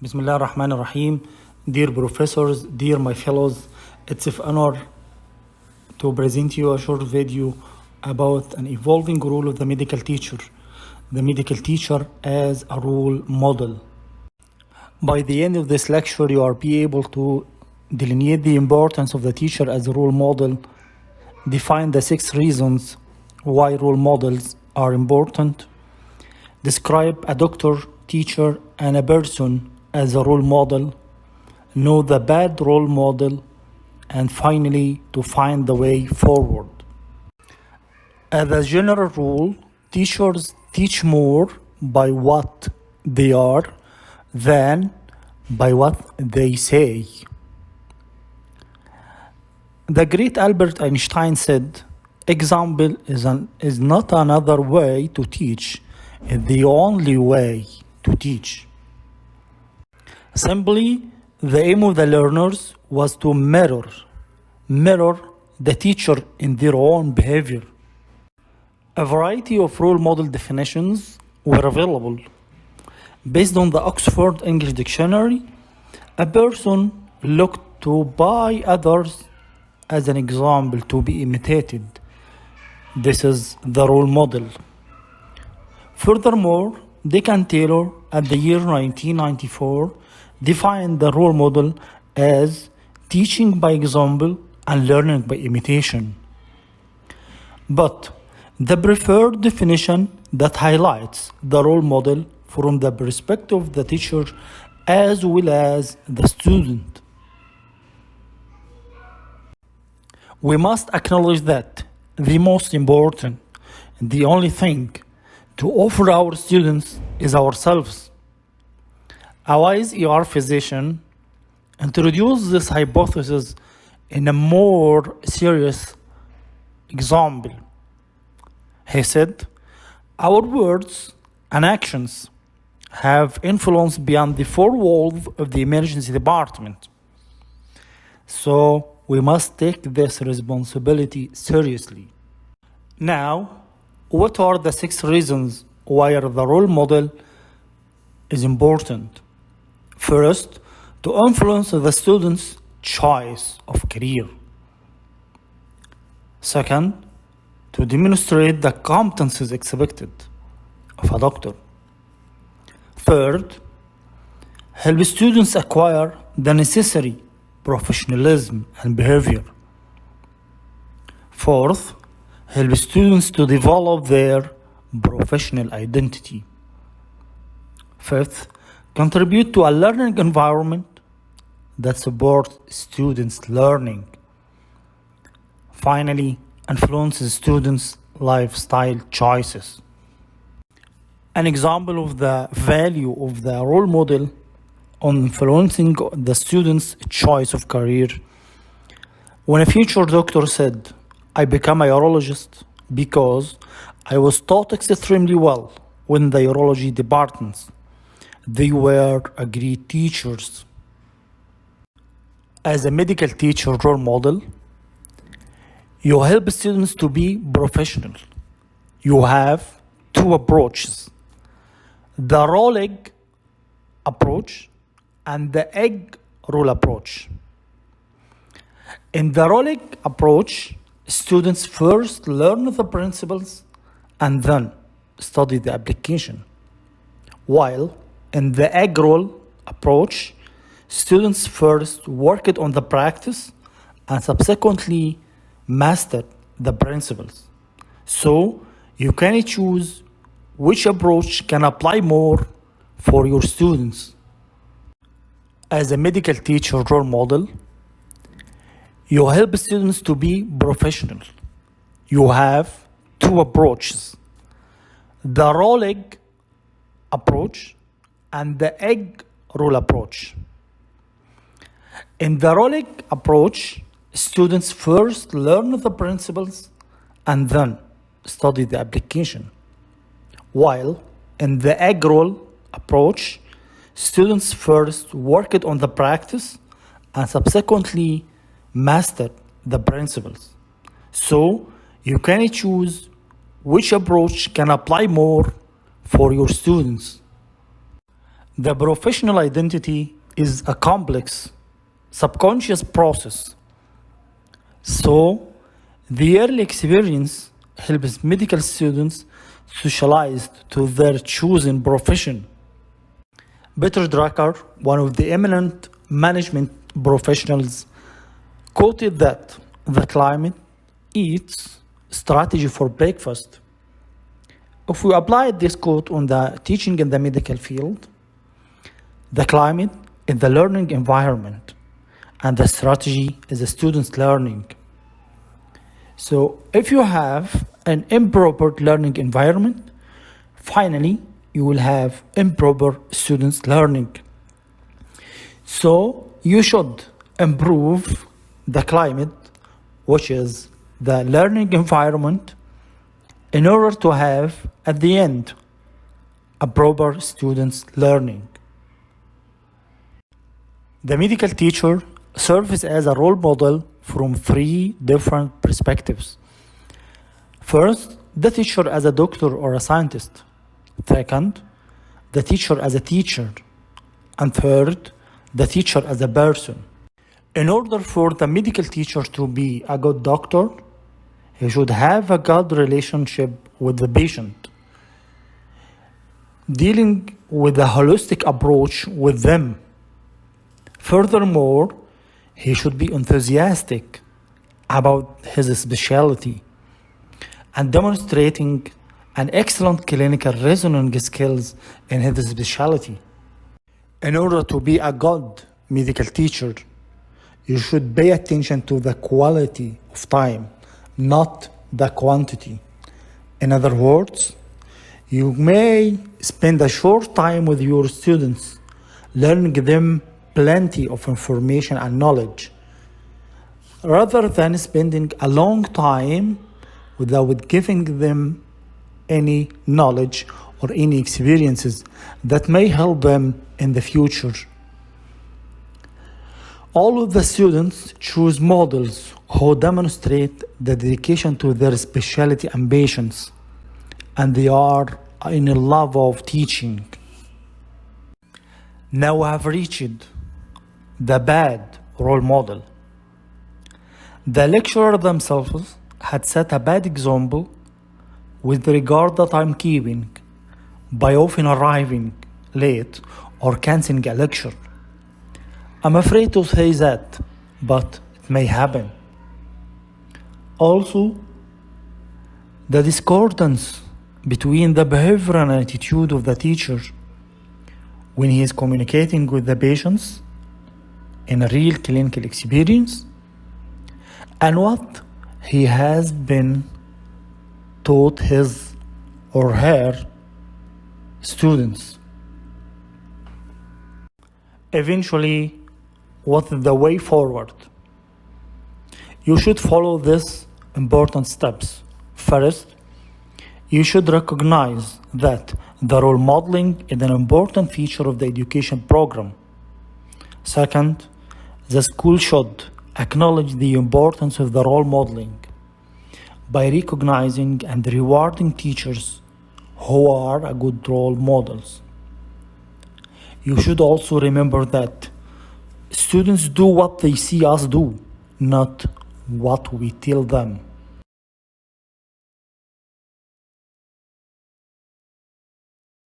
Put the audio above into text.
Bismillah ar-Rahman ar-Rahim. Dear professors, dear my fellows, it's an honor to present you a short video about an evolving role of the medical teacher. The medical teacher as a role model. By the end of this lecture, you are be able to delineate the importance of the teacher as a role model, define the 6 reasons why role models are important, describe a doctor, teacher, and a person as a role model, know the bad role model, and finally to find the way forward. As a general rule, teachers teach more by what they are than by what they say. The great Albert Einstein said, "Example is not another way to teach, it's the only way to teach." Simply, the aim of the learners was to mirror the teacher in their own behavior. A variety of role model definitions were available. Based on the Oxford English Dictionary, a person looked to by others as an example to be imitated. This is the role model. Furthermore, Dick and Taylor at the year 1994 defined the role model as teaching by example and learning by imitation. But the preferred definition that highlights the role model from the perspective of the teacher as well as the student. We must acknowledge that the most important, the only thing to offer our students is ourselves. A wise ER physician introduced this hypothesis in a more serious example. He said, "Our words and actions have influence beyond the 4 walls of the emergency department. So we must take this responsibility seriously." Now, what are the 6 reasons why the role model is important? First, to influence the student's choice of career. Second, to demonstrate the competencies expected of a doctor. Third, help students acquire the necessary professionalism and behavior. Fourth, help students to develop their professional identity. Fifth, contribute to a learning environment that supports students' learning. Finally, influences students' lifestyle choices. An example of the value of the role model on influencing the student's choice of career. When a future doctor said, "I became a urologist because I was taught extremely well in the urology departments. They were a great teachers." As a medical teacher role model, you help students to be professional. You have 2 approaches: the rolling approach and the egg roll approach. In the rolling approach, students first learn the principles and then study the application. While in the egg roll approach, students first worked on the practice and subsequently mastered the principles. So you can choose which approach can apply more for your students. As a medical teacher role model, you help students to be professional. You have 2 approaches: the rolling approach and the egg roll approach. In the rolling approach, students first learn the principles and then study the application. While in the egg roll approach, students first worked on the practice and subsequently mastered the principles. So you can choose which approach can apply more for your students. The professional identity is a complex, subconscious process. So, the early experience helps medical students socialize to their chosen profession. Peter Drucker, one of the eminent management professionals, quoted that the climate eats strategy for breakfast. If we apply this quote on the teaching in the medical field, the climate is the learning environment and the strategy is the student's learning. So if you have an improper learning environment, finally you will have improper students learning. So you should improve the climate, which is the learning environment, in order to have at the end a proper students learning. The medical teacher serves as a role model from three different perspectives. First, the teacher as a doctor or a scientist. Second, the teacher as a teacher. And third, the teacher as a person. In order for the medical teacher to be a good doctor, he should have a good relationship with the patient, dealing with a holistic approach with them. Furthermore, he should be enthusiastic about his specialty and demonstrating an excellent clinical reasoning skills in his specialty. In order to be a good medical teacher, you should pay attention to the quality of time, not the quantity. In other words, you may spend a short time with your students, learning them plenty of information and knowledge, rather than spending a long time without giving them any knowledge or any experiences that may help them in the future. All of the students choose models who demonstrate the dedication to their specialty and patients, and they are in love of teaching. Now we have reached the bad role model. The lecturer themselves had set a bad example with regard to timekeeping by often arriving late or canceling a lecture. I'm afraid to say that, but it may happen. Also, the discordance between the behavior and attitude of the teacher when he is communicating with the patients in a real clinical experience and what he has been taught his or her students. Eventually, what is the way forward? You should follow these important steps. First, you should recognize that the role modeling is an important feature of the education program. Second, the school should acknowledge the importance of the role modeling by recognizing and rewarding teachers who are a good role models. You should also remember that students do what they see us do, not what we tell them.